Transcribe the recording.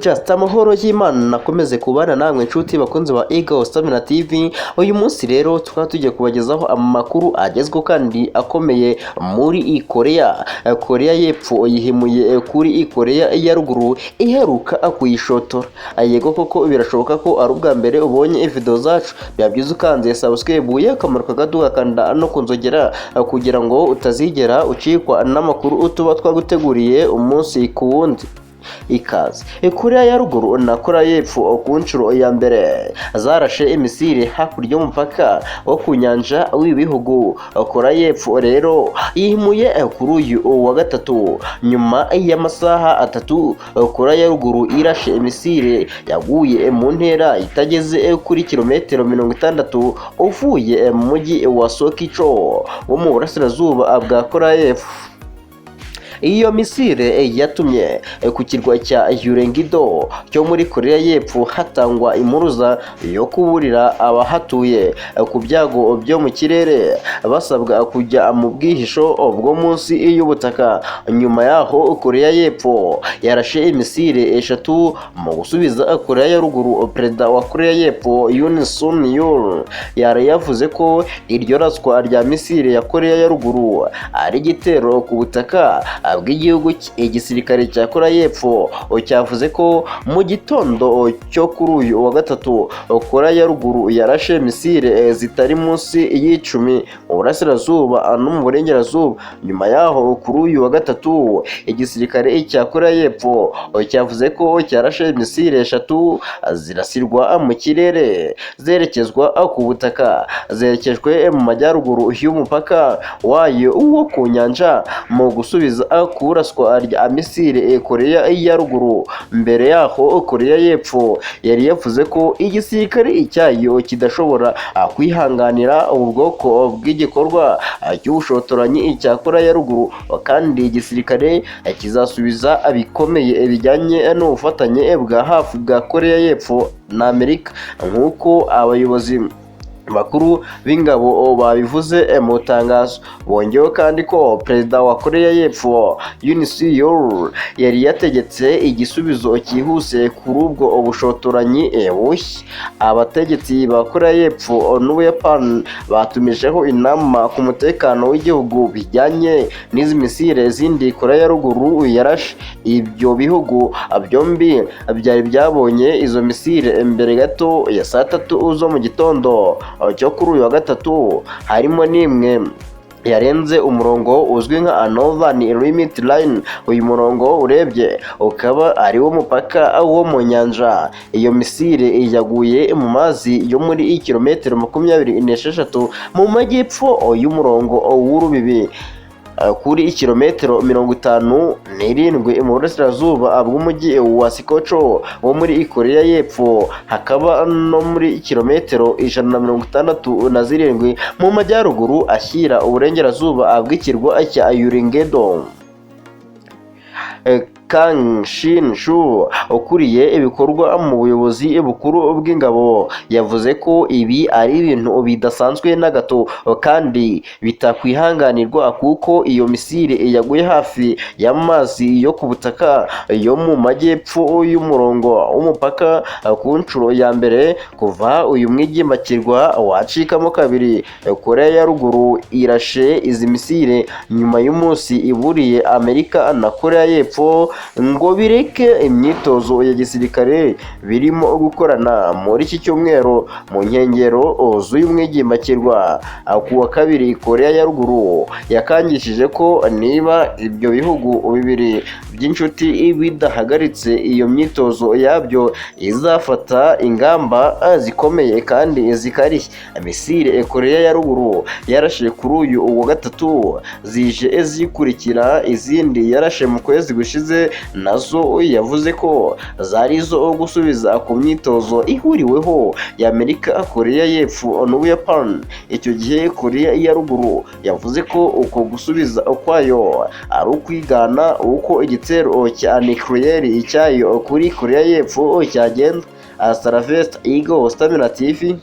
Just amahoro y'Imana nakomeze kubana namwe inshuti bakunze ba Eagle Stamina TV. Uyu munsi rero tukaba tugiye kubagezaho amakuru agezweho kandi akomeye muri Korea. Korea y'Epfo yihimuye kuri Korea ya Ruguru iheruka kuyishotora. Yego koko birashoboka ko ari ubwa mbere ubonye video zacu, byabyiza ukanze subscribe akamaro kagaduka kanda no kunzogera kugira ngo utazigera ucikwa n'amakuru tuba twaguteguriye umunsi ku wundi. Ikaze. Korea ya Ruguru na Korea y'Epfo ku nshuro ya mbere zarashe imisiri hakurya y'umupaka wo ku nyanja w'ibihugu. Korea y'Epfo rero yihimuye kuri uyu wa gatatu nyuma y'amasaha atatu Korea ya Ruguru irashe imisiri yaguye mu ntera itageze kuri kilometero 60 uvuye mu mujyi wa Sokicho wo mu burasirazuba bwa Korea y'Epfo. Iyo misire yatumye ku kirwa cya Yurengido cyo muri Korea y'Epfo hatangwa impuruza yo kuburira abahatuye ku byago byo mu kirere, basabwa kujya mu bwihisho bwo munsi y'ubutaka. Nyuma yaho Korea y'Epfo yarashe imisire eshatu mu gusubiza Korea ya Ruguru. Perezida wa Korea y'Epfo Yoon Suk Yeol yari yavuze ko iryo raswa rya misire ya Korea ya Ruguru ari igitero ku butaka bw'igihugu. Igisirikare cya Korea y'Epfo cyavuze ko mu gitondo cyo kuri uyu wa gatatu Korea ya Ruguru yarashe misire zitari munsi y'10 mu burasirazuba no mu burengerazuba. Nyuma yaho kuri uyu wa gatatu igisirikare cya Korea y'Epfo cyavuze ko cyarashe misire eshatu zirasirwa mu kirere zerekezwa ku butaka, zerekejwe mu majyaruguru y'umupaka wayo wo ku nyanja mu gusubiza kuraswa rya misire Korea ya Ruguru. Mbere yaho Korea y'Epfo yari yavuze ko igisirikare cyayo kidashobora kwihanganira ubwoko bw'igikorwa cy'ubushotoranyi cya Korea ya Ruguru, kandi igisirikare kizasubiza bikomeye bijyanye n'ubufatanye bwa hafi bwa Korea y'Epfo na Amerika, nk'uko abayobozi bakuru b'ingabo babivuze mu tangazo. Bongeyeho kandi ko perezida wa Korea y'Epfo Yoon Suk Yeol yari yategetse igisubizo cyihuse kuri ubwo bushotoranyi bushya. Abategetsi ba Korea y'Epfo n'Ubuyapani batumijeho inama ku mutekano w'igihugu bijyanye n'izi misire zindi Korea ya Ruguru yarashe. Ibyo bihugu byombi byari byabonye izo misire mbere gato ya saa 3 zo mu gitondo cyo kuri uyu wa gatatu, harimo n'imwe yarenze umurongo uzwi nka Northern Limit Line. Uyu murongo urebye ukaba ari wo mupaka wo mu nyanja. Iyo misire yaguye mu mazi yo muri kilometero 26 mu majyepfo y'umurongo w'urubibi, kuri kilometero 57 mu burasirazuba bw'umujyi wa Sikocho wo muri Korea y'Epfo, hakaba no muri kilometero 167 mu majyaruguru ashyira uburengerazuba bw'ikirwa cya Yurengedo. Kang Shin-shu ukuriye ibikorwa mu buyobozi bukuru bw'ingabo yavuze ko ibi ari ibintu bidasanzwe na gato kandi bitakwihanganirwa, kuko iyo misire yaguye hafi y'amazi yo ku butaka yo mu majyepfo y'umurongo w'umupaka ku nshuro ya mbere kuva uyu mwigimbakirwa wacikamo kabiri. Korea ya Ruguru irashe izi misire nyuma y'umunsi iburiye Amerika na Korea y'Epfo ngo bireke imyitozo ya gisirikare birimo gukorana muri iki cyumweru mu nkengero z'uyu mwigimbakirwa. Ku wa kabiri Korea ya Ruguru yakangishije ko niba ibyo bihugu bibiri by'inshuti bidahagaritse iyo myitozo yabyo izafata ingamba zikomeye kandi zikarishye. Misire Korea ya Ruguru yarashe kuri uyu wa gatatu zije zikurikira izindi yarashe mu kwezi gushize, nazo yavuze ko zari zo gusubiza ku myitozo ihuriweho ya Amerika, Korea y'Epfo n'Ubuyapani. Icyo gihe Korea ya Ruguru yavuze ko uko gusubiza kwayo ari ukwigana uko igitero cya nuclear cyayo kuri Korea y'Epfo cyagenda. Hasta la vista, Eagle Stamina TV.